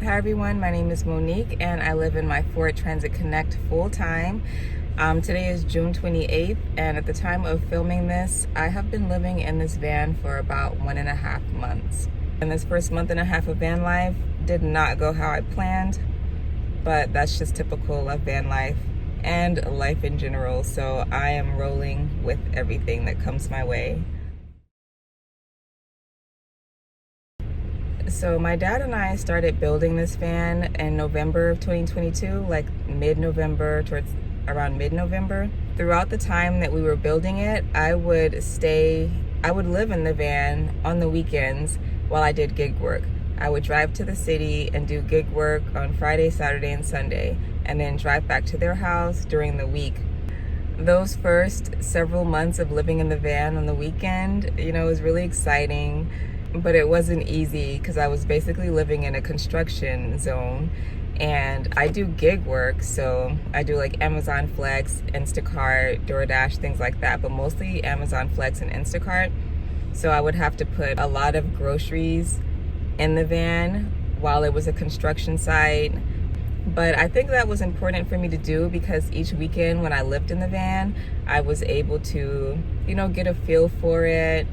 Hi everyone, my name is Monique and I live in my Ford Transit Connect full-time. Today is June 28th and at the time of filming this, I have been living in this van for about 1.5 months. And this first month and a half of van life did not go how I planned, but that's just typical of van life and life in general. So I am rolling with everything that comes my way. So my dad and I started building this van in November of 2022, like mid-November, towards around mid-November. Throughout the time that we were building it, I would live in the van on the weekends while I did gig work. I would drive to the city and do gig work on Friday, Saturday, and Sunday, and then drive back to their house during the week. Those first several months of living in the van on the weekend, was really exciting. But it wasn't easy because I was basically living in a construction zone and I do gig work, so I do like Amazon Flex, Instacart, DoorDash, things like that, but mostly Amazon Flex and Instacart. So I would have to put a lot of groceries in the van while it was a construction site. But I think that was important for me to do because each weekend when I lived in the van, I was able to, get a feel for it,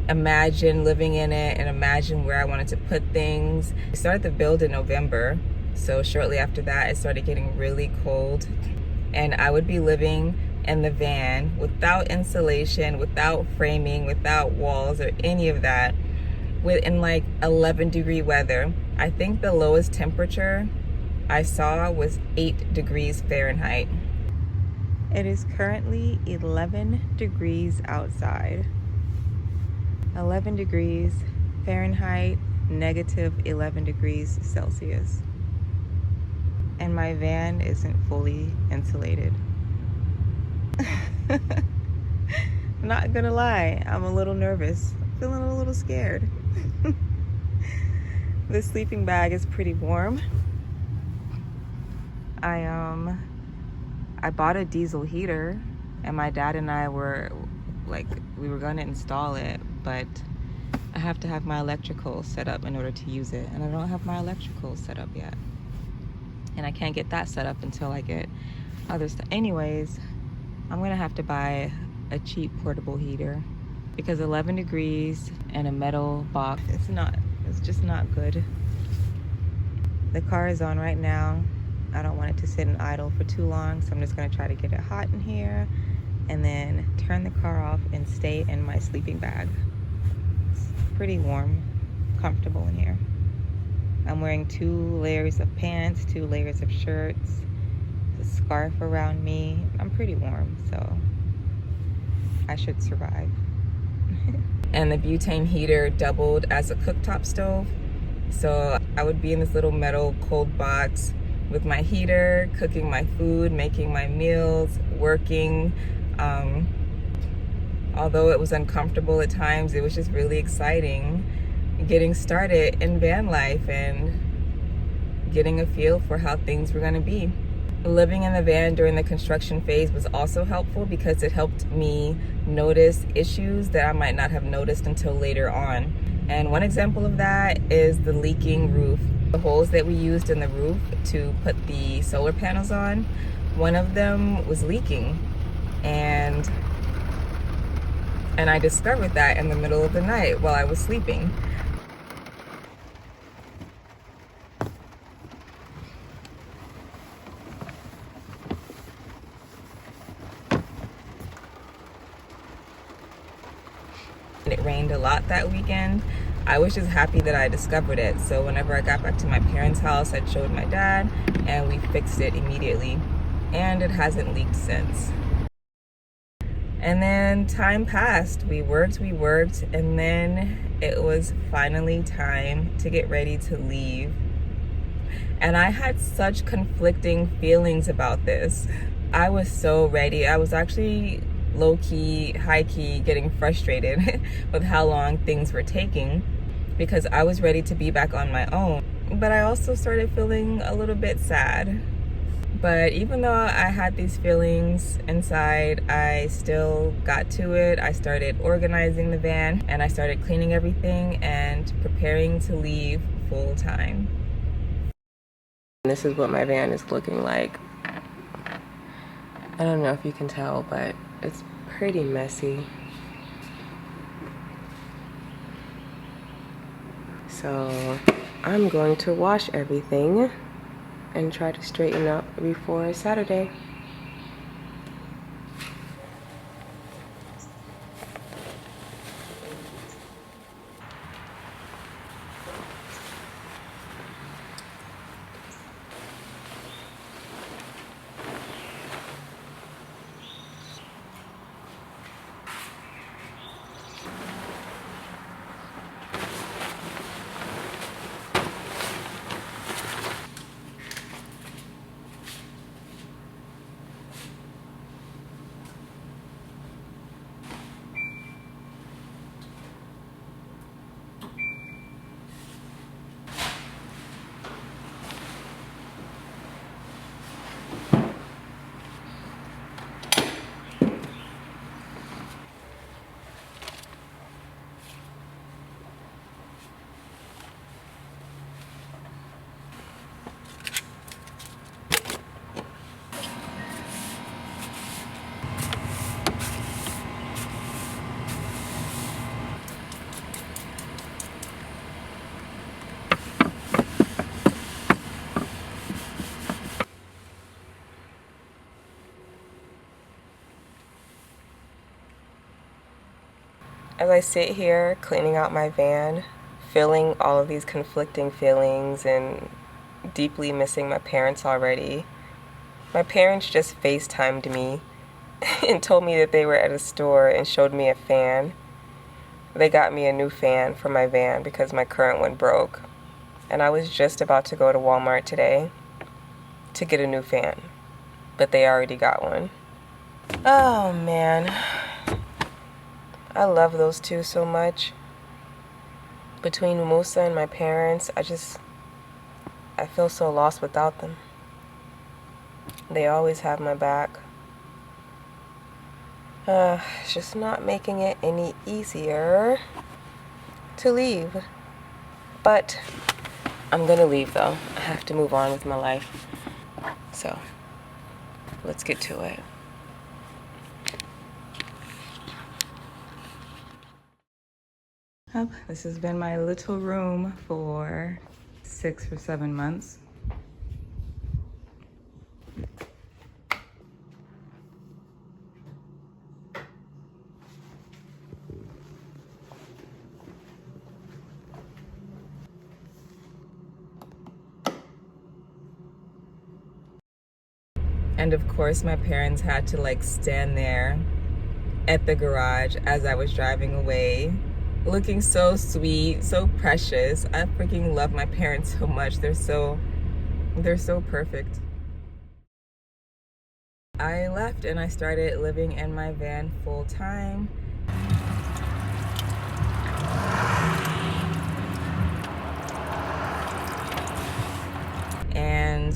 imagine living in it, and imagine where I wanted to put things. I started the build in November, so shortly after that it started getting really cold and I would be living in the van without insulation, without framing, without walls or any of that, in like 11-degree weather. I think the lowest temperature I saw was 8 degrees Fahrenheit. It is currently 11 degrees outside. 11 degrees Fahrenheit, negative 11 degrees Celsius. And my van isn't fully insulated. I'm not gonna lie, I'm a little nervous. I'm feeling a little scared. This sleeping bag is pretty warm. I bought a diesel heater and my dad and I were we were gonna install it, but I have to have my electrical set up in order to use it, and I don't have my electrical set up yet, and I can't get that set up until I get other stuff. Anyways, I'm gonna have to buy a cheap portable heater because 11 degrees and a metal box, it's just not good. The car is on right now. I don't want it to sit and idle for too long, so I'm just gonna try to get it hot in here and then turn the car off and stay in my sleeping bag. It's pretty warm, comfortable in here. I'm wearing 2 layers of pants, 2 layers of shirts, a scarf around me. I'm pretty warm, so I should survive. And the butane heater doubled as a cooktop stove. So I would be in this little metal cold box with my heater, cooking my food, making my meals, working. Although it was uncomfortable at times, it was just really exciting getting started in van life and getting a feel for how things were gonna be. Living in the van during the construction phase was also helpful because it helped me notice issues that I might not have noticed until later on. And one example of that is the leaking roof. The holes that we used in the roof to put the solar panels on, one of them was leaking. And I discovered that in the middle of the night while I was sleeping. It rained a lot that weekend. I was just happy that I discovered it. So whenever I got back to my parents' house, I showed my dad and we fixed it immediately. And it hasn't leaked since. And then time passed. We worked, and then it was finally time to get ready to leave. And I had such conflicting feelings about this. I was so ready. I was actually low-key, high-key getting frustrated with how long things were taking because I was ready to be back on my own. But I also started feeling a little bit sad. But even though I had these feelings inside, I still got to it. I started organizing the van and I started cleaning everything and preparing to leave full time. This is what my van is looking like. I don't know if you can tell, but it's pretty messy. So I'm going to wash everything and try to straighten up before Saturday. As I sit here cleaning out my van, feeling all of these conflicting feelings and deeply missing my parents already, my parents just FaceTimed me and told me that they were at a store and showed me a fan. They got me a new fan for my van because my current one broke. And I was just about to go to Walmart today to get a new fan, but they already got one. Oh man. I love those two so much. Between Musa and my parents, I feel so lost without them. They always have my back. It's just not making it any easier to leave. But I'm gonna leave though. I have to move on with my life. So, let's get to it. This has been my little room for 6 or 7 months. And of course my parents had to like stand there at the garage as I was driving away, looking so sweet, so precious. I freaking love my parents so much. They're so perfect. I left and I started living in my van full time. And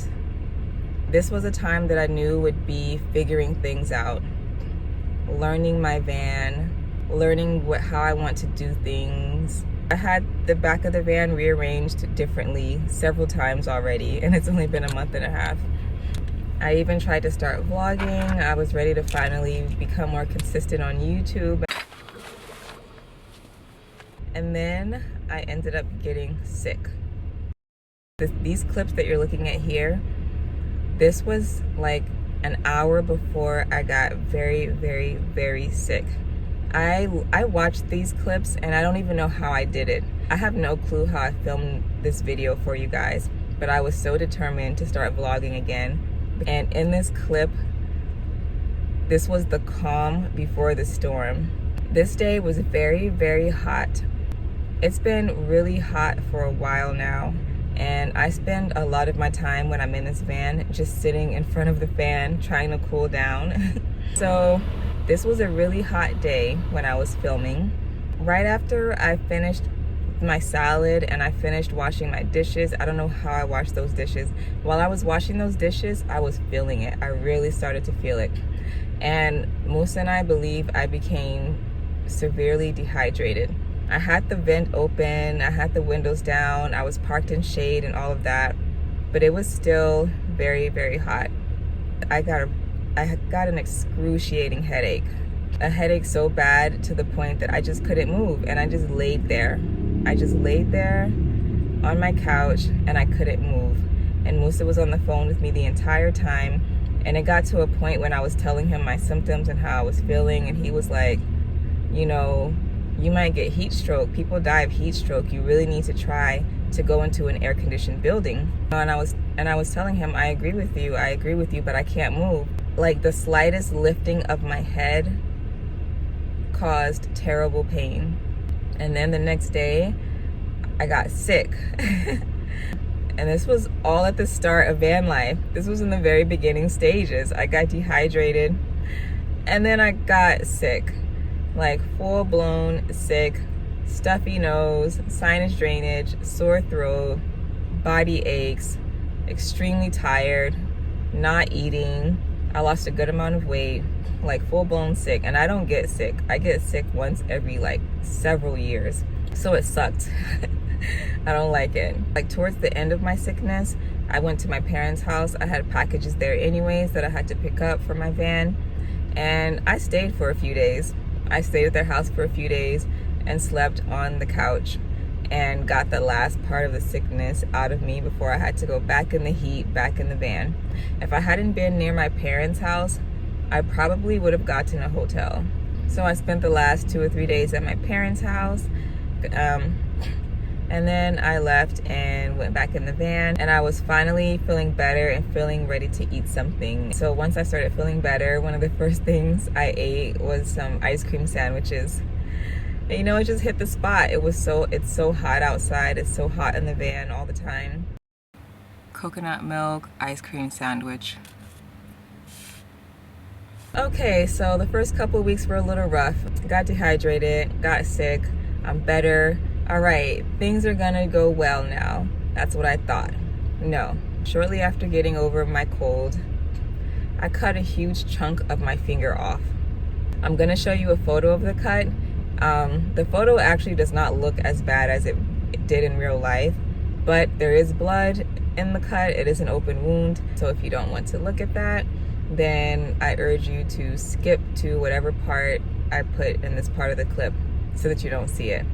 this was a time that I knew would be figuring things out, learning my van, learning how I want to do things. I had the back of the van rearranged differently several times already, and it's only been a month and a half. I even tried to start vlogging. I was ready to finally become more consistent on YouTube. And then I ended up getting sick. These clips that you're looking at here, this was like an hour before I got very, very, very sick. I watched these clips and I don't even know how I did it. I have no clue how I filmed this video for you guys, but I was so determined to start vlogging again. And in this clip, this was the calm before the storm. This day was very, very hot. It's been really hot for a while now. And I spend a lot of my time when I'm in this van just sitting in front of the fan trying to cool down. So this was a really hot day when I was filming. Right after I finished my salad and I finished washing my dishes, I don't know how I washed those dishes. While I was washing those dishes, I was feeling it. I really started to feel it. And Musa and I believe I became severely dehydrated. I had the vent open, I had the windows down, I was parked in shade and all of that. but it was still very, very hot. I got an excruciating headache. A headache so bad to the point that I just couldn't move, and I just laid there. I just laid there on my couch and I couldn't move. And Musa was on the phone with me the entire time. And it got to a point when I was telling him my symptoms and how I was feeling, and he was like, you know, you might get heat stroke. People die of heat stroke. You really need to try to go into an air-conditioned building. And I was telling him, I agree with you, but I can't move. Like, the slightest lifting of my head caused terrible pain. And then the next day, I got sick. And this was all at the start of van life. This was in the very beginning stages. I got dehydrated, and then I got sick. Like, full-blown sick, stuffy nose, sinus drainage, sore throat, body aches, extremely tired, not eating. I lost a good amount of weight, like full-blown sick. And I don't get sick. I get sick once every like several years. So it sucked. I don't like it. Like, towards the end of my sickness, I went to my parents' house. I had packages there anyways that I had to pick up for my van. And I stayed for a few days. I stayed at their house for a few days and slept on the couch and got the last part of the sickness out of me before I had to go back in the heat, back in the van. If I hadn't been near my parents' house, I probably would have gotten a hotel. So I spent the last 2 or 3 days at my parents' house. And then I left and went back in the van, and I was finally feeling better and feeling ready to eat something. So once I started feeling better, one of the first things I ate was some ice cream sandwiches. And, you know, it just hit the spot. It's so hot outside. It's so hot in the van all the time. Coconut milk ice cream sandwich. Okay, so the first couple of weeks were a little rough. Got dehydrated, got sick. I'm better. All right, things are gonna go well now. That's what I thought. No. Shortly after getting over my cold, I cut a huge chunk of my finger off. I'm gonna show you a photo of the cut. The photo actually does not look as bad as it did in real life, but there is blood in the cut. It is an open wound. So if you don't want to look at that, then I urge you to skip to whatever part I put in this part of the clip so that you don't see it.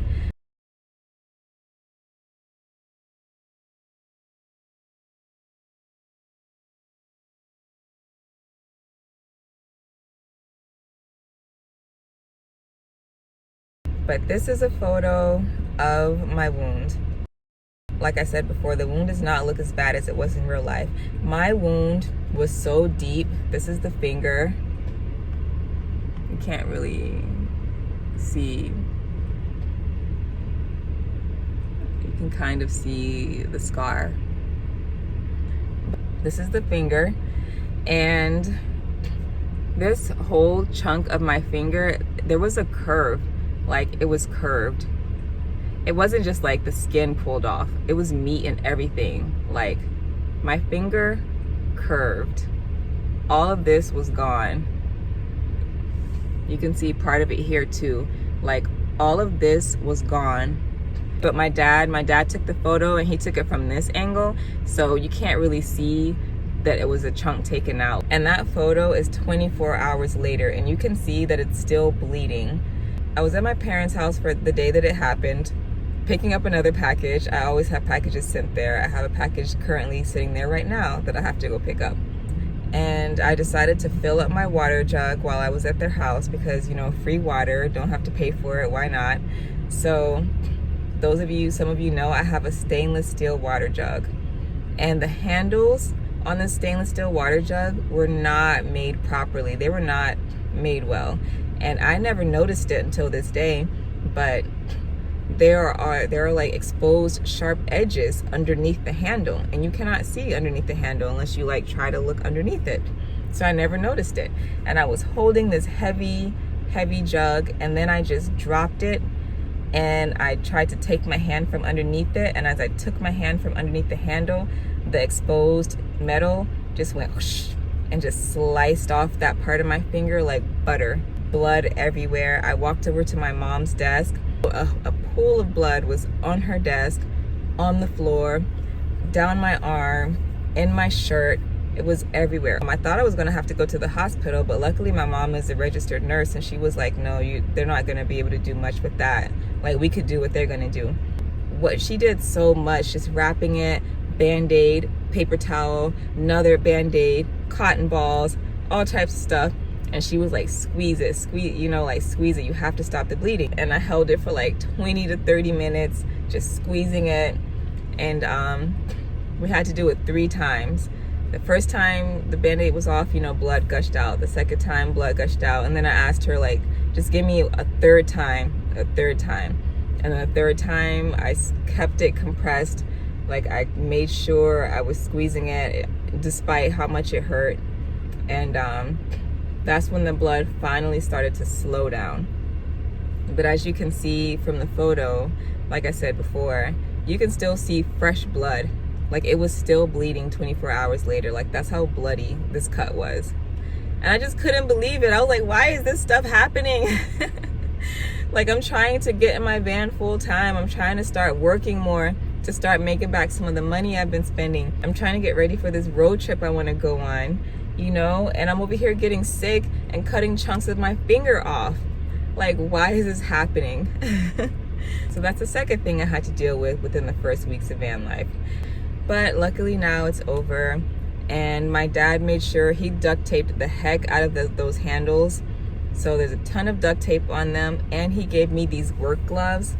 But this is a photo of my wound. Like I said before, the wound does not look as bad as it was in real life. My wound was so deep. This is the finger. You can't really see. You can kind of see the scar. This is the finger. And this whole chunk of my finger, there was a curve. Like, it was curved. It wasn't just like the skin pulled off. It was meat and everything. Like, my finger curved. All of this was gone. You can see part of it here too. Like, all of this was gone. But my dad took the photo, and he took it from this angle, so you can't really see that it was a chunk taken out. And that photo is 24 hours later, and you can see that it's still bleeding. I was at my parents' house for the day that it happened, picking up another package. I always have packages sent there. I have a package currently sitting there right now that I have to go pick up. And I decided to fill up my water jug while I was at their house because, you know, free water, don't have to pay for it, why not? So some of you know I have a stainless steel water jug. And the handles on the stainless steel water jug were not made properly. They were not made well. And I never noticed it until this day, but there are like exposed sharp edges underneath the handle, and you cannot see underneath the handle unless you like try to look underneath it. So I never noticed it. And I was holding this heavy jug, and then I just dropped it, and I tried to take my hand from underneath it, and as I took my hand from underneath the handle, the exposed metal just went whoosh and just sliced off that part of my finger like butter. Blood everywhere. I walked over to my mom's desk. A pool of blood was on her desk, on the floor, down my arm, in my shirt. It was everywhere. I thought I was gonna have to go to the hospital, but luckily my mom is a registered nurse and she was like, no, they're not gonna be able to do much with that. Like, we could do what they're gonna do. What she did so much, just wrapping it, Band-Aid, paper towel, another Band-Aid, cotton balls, all types of stuff. And she was like, squeeze it, squeeze it. You have to stop the bleeding. And I held it for like 20 to 30 minutes, just squeezing it. And we had to do it 3 times. The first time the Band-Aid was off, blood gushed out. The second time, blood gushed out. And then I asked her, like, just give me a third time. And then the third time, I kept it compressed. Like, I made sure I was squeezing it despite how much it hurt. And that's when the blood finally started to slow down. But as you can see from the photo, like I said before, you can still see fresh blood. Like, it was still bleeding 24 hours later. Like, that's how bloody this cut was. And I just couldn't believe it. I was like, why is this stuff happening? Like, I'm trying to get in my van full time. I'm trying to start working more to start making back some of the money I've been spending. I'm trying to get ready for this road trip I want to go on, and I'm over here getting sick and cutting chunks of my finger off. Like, why is this happening? So that's the second thing I had to deal with within the first weeks of van life. But luckily now it's over, and my dad made sure he duct taped the heck out of those handles. So there's a ton of duct tape on them, and he gave me these work gloves.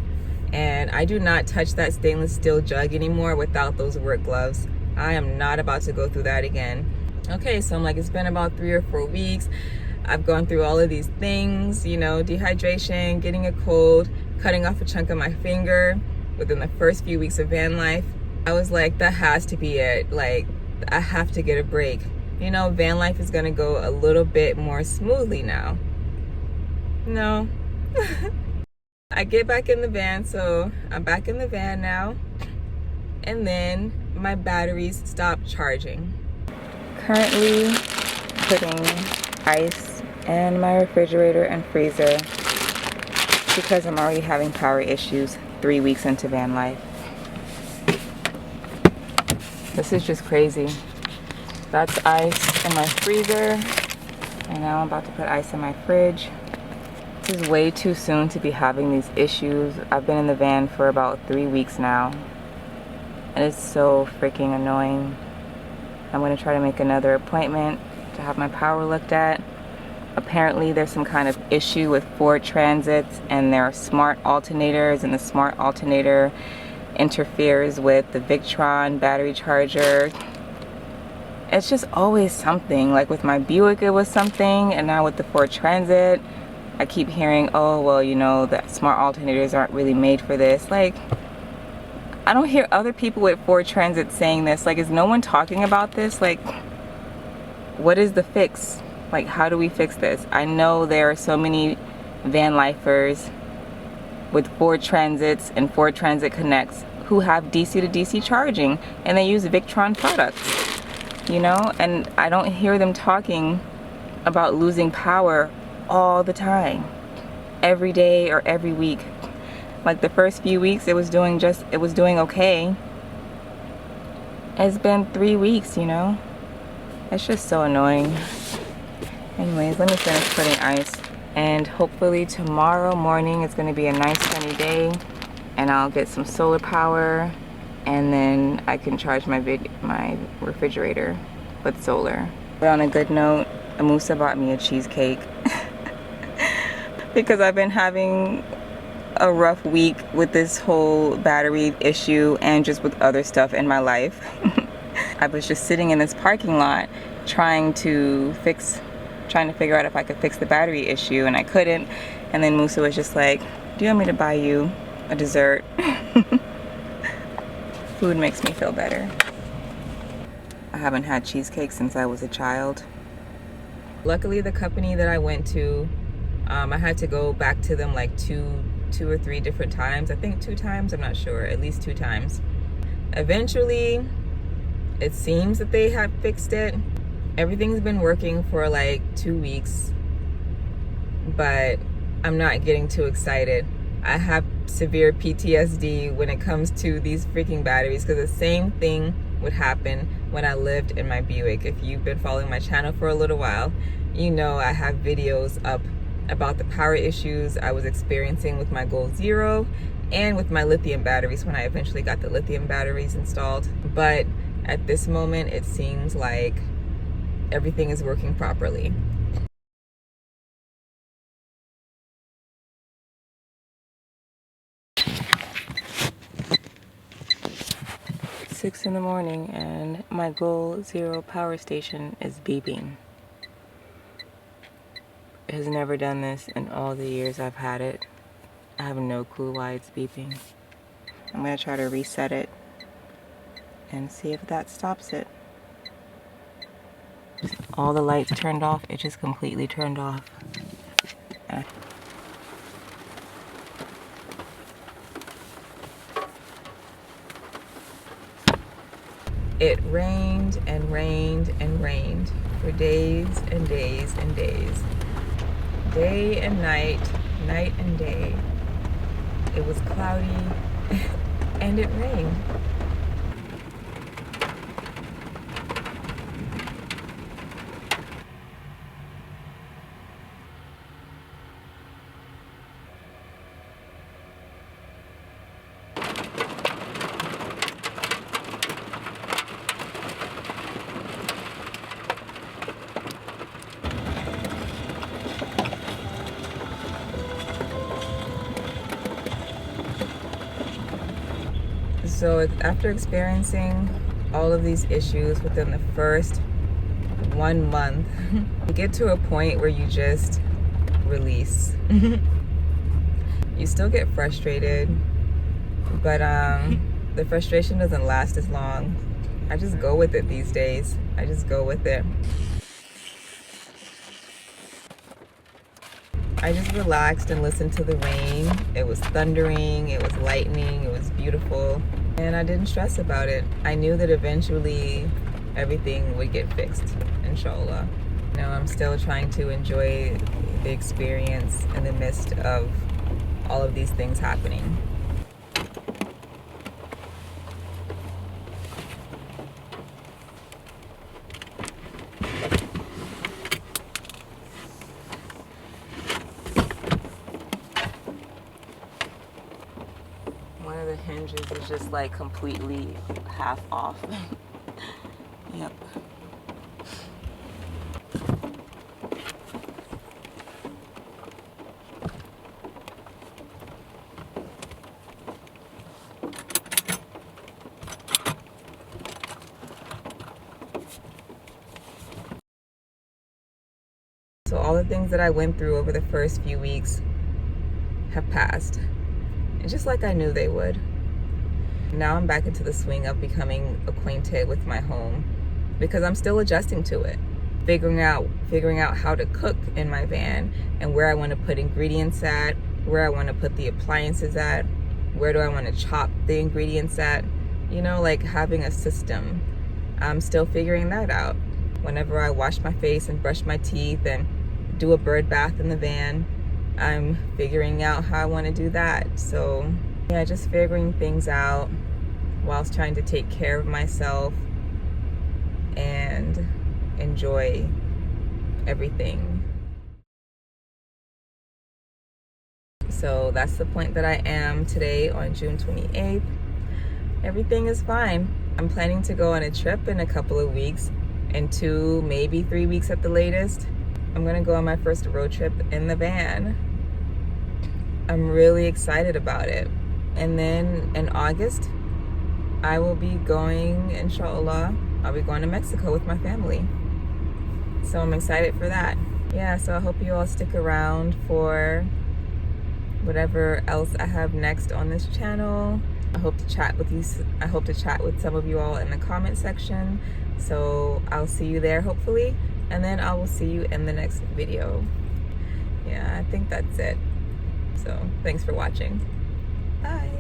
And I do not touch that stainless steel jug anymore without those work gloves. I am not about to go through that again. Okay, so I'm like, it's been about 3 or 4 weeks. I've gone through all of these things, dehydration, getting a cold, cutting off a chunk of my finger within the first few weeks of van life. I was like, that has to be it. Like, I have to get a break. Van life is gonna go a little bit more smoothly now. No. I get back in the van, so I'm back in the van now. And then my batteries stop charging. Currently putting ice in my refrigerator and freezer because I'm already having power issues 3 weeks into van life. This is just crazy. That's ice in my freezer, and now I'm about to put ice in my fridge. This is way too soon to be having these issues. I've been in the van for about 3 weeks now, and it's so freaking annoying. I'm gonna try to make another appointment to have my power looked at. Apparently there's some kind of issue with Ford Transits and their smart alternators, and the smart alternator interferes with the Victron battery charger. It's just always something. Like with my Buick it was something, and now with the Ford Transit I keep hearing, oh well, the smart alternators aren't really made for this. Like, I don't hear other people with Ford Transit saying this. Like, is no one talking about this? Like, what is the fix? Like, how do we fix this? I know there are so many van lifers with Ford Transits and Ford Transit Connects who have DC to DC charging, and they use Victron products, and I don't hear them talking about losing power all the time, every day or every week. Like the first few weeks it was doing okay. It's been 3 weeks, it's just so annoying. Anyways, let me finish putting ice, and hopefully tomorrow morning it's going to be a nice sunny day, and I'll get some solar power, and then I can charge my refrigerator with solar. But on a good note, Amusa bought me a cheesecake because I've been having a rough week with this whole battery issue and just with other stuff in my life. I was just sitting in this parking lot trying to figure out if I could fix the battery issue, and I couldn't. And then Musa was just like, do you want me to buy you a dessert? Food makes me feel better. I haven't had cheesecake since I was a child. Luckily the company that I went to, I had to go back to them like two or three different times. I think 2 times, I'm not sure, at least 2 times. Eventually, it seems that they have fixed it. Everything's been working for like 2 weeks, but I'm not getting too excited. I have severe PTSD when it comes to these freaking batteries, because the same thing would happen when I lived in my Buick. If you've been following my channel for a little while, you know I have videos up about the power issues I was experiencing with my Goal Zero and with my lithium batteries when I eventually got the lithium batteries installed. But at this moment, it seems like everything is working properly. It's 6 in the morning and my Goal Zero power station is beeping. It has never done this in all the years I've had it. I have no clue why it's beeping. I'm gonna try to reset it and see if that stops it. All the lights turned off, it just completely turned off. It rained and rained and rained for days and days and days. Day and night, night and day. It was cloudy and it rained. So after experiencing all of these issues within the first 1 month, you get to a point where you just release. You still get frustrated, but the frustration doesn't last as long. I just go with it these days. I just go with it. I just relaxed and listened to the rain. It was thundering, it was lightning, it was beautiful, and I didn't stress about it. I knew that eventually everything would get fixed, inshallah. You know, I'm still trying to enjoy the experience in the midst of all of these things happening. One of the hinges is just like completely half off. Yep. So all the things that I went through over the first few weeks have passed. And just like I knew they would. Now I'm back into the swing of becoming acquainted with my home because I'm still adjusting to it. Figuring out how to cook in my van and where I want to put ingredients at, where I want to put the appliances at, where do I want to chop the ingredients at. You know, like having a system. I'm still figuring that out. Whenever I wash my face and brush my teeth and do a bird bath in the van, I'm figuring out how I want to do that. So yeah, just figuring things out whilst trying to take care of myself and enjoy everything. So that's the point that I am today on June 28th. Everything is fine. I'm planning to go on a trip in a couple of weeks, in 2, maybe 3 weeks at the latest. I'm gonna go on my first road trip in the van. I'm really excited about it. And then in August, I will be going, inshallah, I'll be going to Mexico with my family. So I'm excited for that. Yeah, so I hope you all stick around for whatever else I have next on this channel. I hope to chat with you. I hope to chat with some of you all in the comment section. So I'll see you there hopefully. And then I will see you in the next video. Yeah, I think that's it. So thanks for watching. Bye.